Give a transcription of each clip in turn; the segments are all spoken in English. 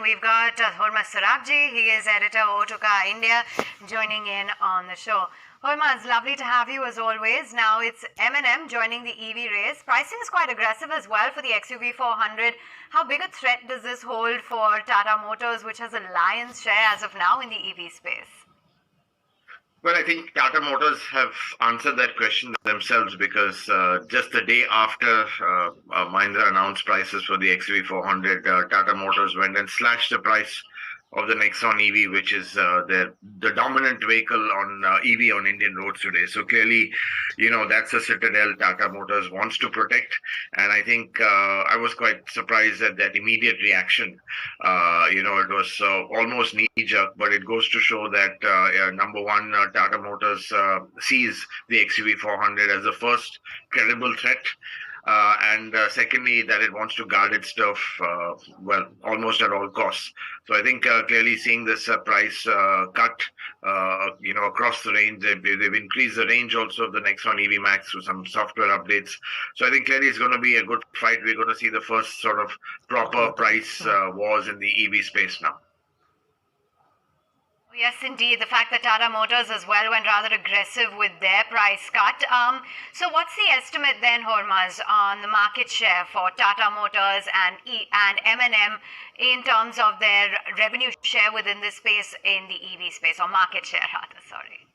we've got Hormazd He is editor Autocar India, joining in on the show. Hormazd, lovely to have you as always. Now it's M&M joining the EV race. Pricing is quite aggressive as well for the XUV 400. How big a threat does this hold for Tata Motors, which has a lion's share as of now in the EV space? Well, I think Tata Motors have answered that question themselves because just the day after Mahindra announced prices for the XUV 400, Tata Motors went and slashed the price of the Nexon EV, which is the dominant vehicle on EV on Indian roads today. So clearly, that's a citadel Tata Motors wants to protect. And I think I was quite surprised at that immediate reaction. It was almost knee-jerk, but it goes to show that, number one, Tata Motors sees the XUV 400 as the first credible threat. And secondly, that it wants to guard its turf, almost at all costs. So I think clearly seeing this price cut, across the range, they've increased the range also of the Nexon EV Max through some software updates. So I think clearly it's going to be a good fight. We're going to see the first sort of proper price wars in the EV space now. Yes, indeed. The fact that Tata Motors as well went rather aggressive with their price cut. So what's the estimate then, Hormazd, on the market share for Tata Motors and M&M in terms of their revenue share within this space in the EV space, or market share rather, sorry?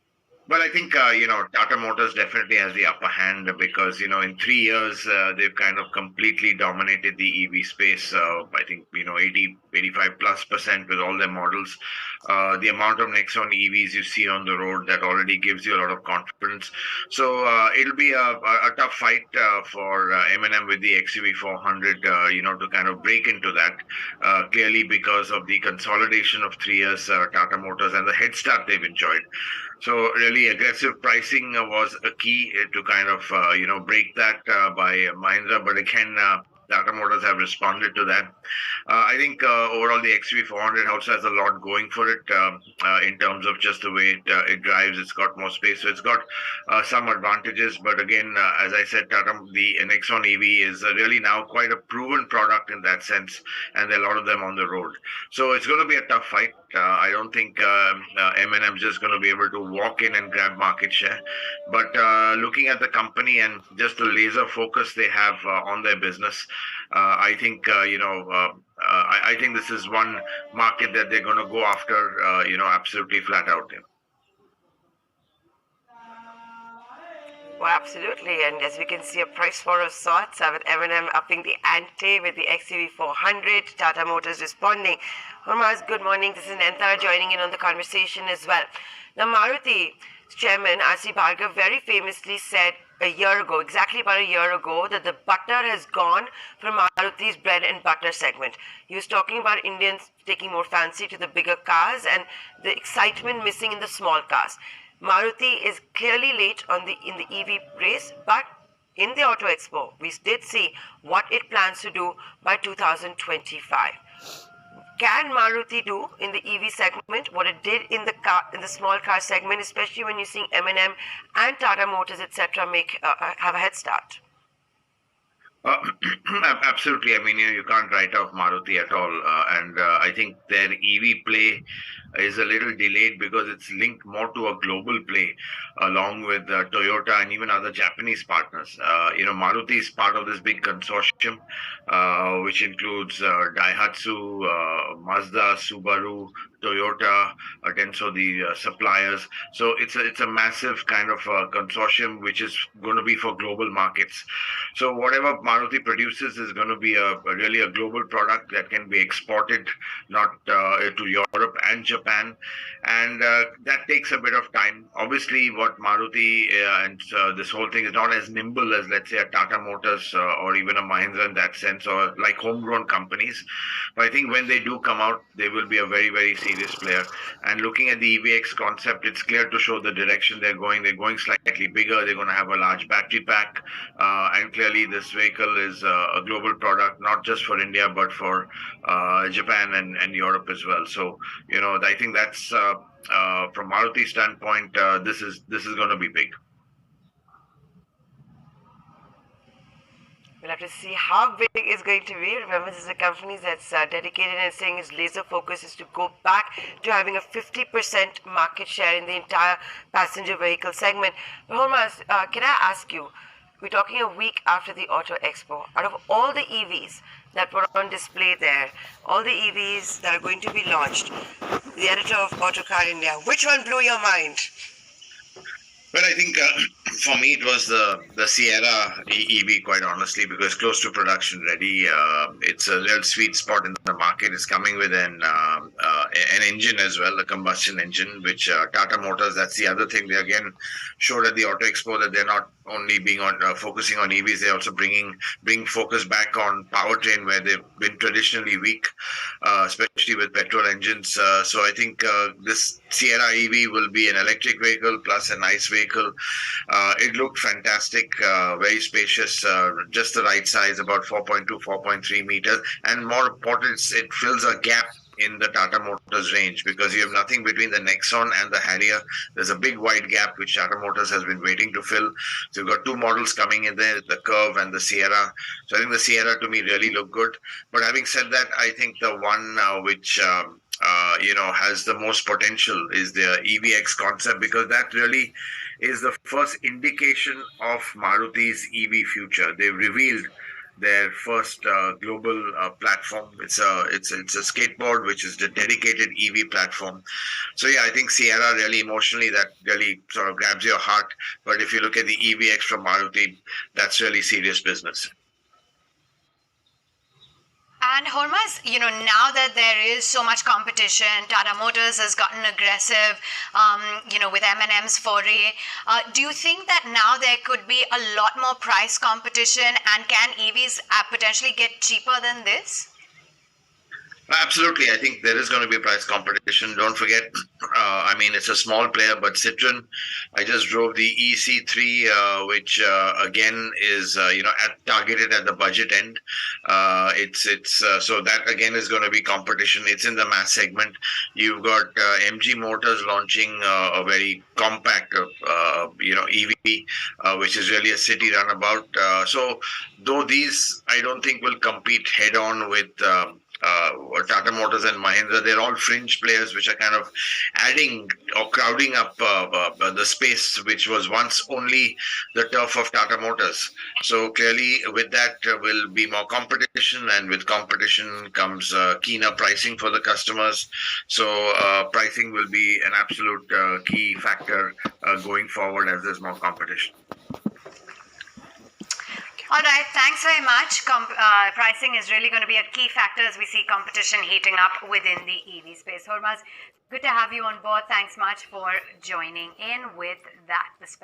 Well, I think, Tata Motors definitely has the upper hand because, in 3 years, they've kind of completely dominated the EV space. I think, 85+% with all their models. The amount of Nexon EVs you see on the road, that already gives you a lot of confidence. So it'll be a tough fight for M&M with the XUV 400, to kind of break into that. Clearly because of the consolidation of 3 years, Tata Motors and the head start they've enjoyed. So really aggressive pricing was a key to kind of, break that by Mahindra. But again, Tata Motors have responded to that. I think overall the XUV 400 also has a lot going for it in terms of just the way it drives. It's got more space, so it's got some advantages. But again, as I said, the Nexon EV is really now quite a proven product in that sense, and there are a lot of them on the road. So it's going to be a tough fight. I don't think M&M is just going to be able to walk in and grab market share. But looking at the company and just the laser focus they have on their business, I think I think this is one market that they're going to go after, absolutely flat out. Well, absolutely, and as we can see, a price war of sorts with M&M upping the ante with the XUV 400, Tata Motors responding. Hormazd, good morning. This is Nenta joining in on the conversation as well. Now, Maruti chairman R.C. Bhargav very famously said exactly about a year ago, that the butter has gone from Maruti's bread and butter segment. He was talking about Indians taking more fancy to the bigger cars and the excitement missing in the small cars. Maruti is clearly late in the EV race, but in the Auto Expo, we did see what it plans to do by 2025. Can Maruti do in the EV segment what it did in the small car segment, especially when you're seeing M&M and Tata Motors, etc., have a head start? Absolutely. I mean, you can't write off Maruti at all. And I think their EV play is a little delayed because it's linked more to a global play along with Toyota and even other Japanese partners. Maruti is part of this big consortium, which includes Daihatsu, Mazda, Subaru, Toyota, Denso, the suppliers. So it's a massive kind of consortium which is going to be for global markets. So whatever Maruti produces is going to be really a global product that can be exported not to Europe and Japan, and that takes a bit of time. Obviously, what Maruti and this whole thing is not as nimble as, let's say, a Tata Motors or even a Mahindra in that sense, or like homegrown companies. But I think when they do come out, they will be a very, very serious player. And looking at the EVX concept, it's clear to show the direction they're going. They're going slightly bigger. They're going to have a large battery pack. And clearly this vehicle is a global product, not just for India, but for Japan and Europe as well. So, I think that's from Maruti's standpoint, this is going to be big. We'll have to see how big it's going to be. Remember, this is a company that's dedicated and saying its laser focus is to go back to having a 50% market share in the entire passenger vehicle segment. But Hormazd, can I ask you, we're talking a week after the Auto Expo. Out of all the EVs that were on display there, all the EVs that are going to be launched, the editor of Autocar India, which one blew your mind? Well, I think for me it was the Sierra EV, quite honestly, because close to production ready. It's a real sweet spot in the market. It's coming with an engine as well, a combustion engine, which Tata Motors. That's the other thing they again showed at the Auto Expo, that they're not only being on focusing on EVs, they're also bring focus back on powertrain, where they've been traditionally weak, especially with petrol engines. So I think this Sierra EV will be an electric vehicle plus a nice vehicle. It looked fantastic, very spacious, just the right size, about 4.2, 4.3 meters. And more important, it fills a gap in the Tata Motors range, because you have nothing between the Nexon and the Harrier. There's a big wide gap which Tata Motors has been waiting to fill. So you've got two models coming in there, the Curve and the Sierra. So I think the Sierra to me really looked good. But having said that, I think the one which has the most potential is the EVX concept, because that really is the first indication of Maruti's EV future. They've revealed their first global platform. It's a skateboard which is the dedicated EV platform. So yeah, I think Sierra really emotionally, that really sort of grabs your heart. But if you look at the EVX from Maruti, that's really serious business. And Hormazd, now that there is so much competition, Tata Motors has gotten aggressive, with M&M's foray. Do you think that now there could be a lot more price competition, and can EVs potentially get cheaper than this? Absolutely. I think there is going to be a price competition. Don't forget, it's a small player, but Citroen, I just drove the EC3, which again is, targeted at the budget end. So that again is going to be competition. It's in the mass segment. You've got MG Motors launching a very compact, EV, which is really a city runabout. So though these, I don't think will compete head on with Tata Motors and Mahindra, they're all fringe players which are kind of adding or crowding up the space which was once only the turf of Tata Motors. So clearly with that will be more competition, and with competition comes keener pricing for the customers. So pricing will be an absolute key factor going forward as there's more competition. All right, thanks very much. Pricing is really going to be a key factor as we see competition heating up within the EV space. Hormazd, good to have you on board. Thanks much for joining in with that perspective.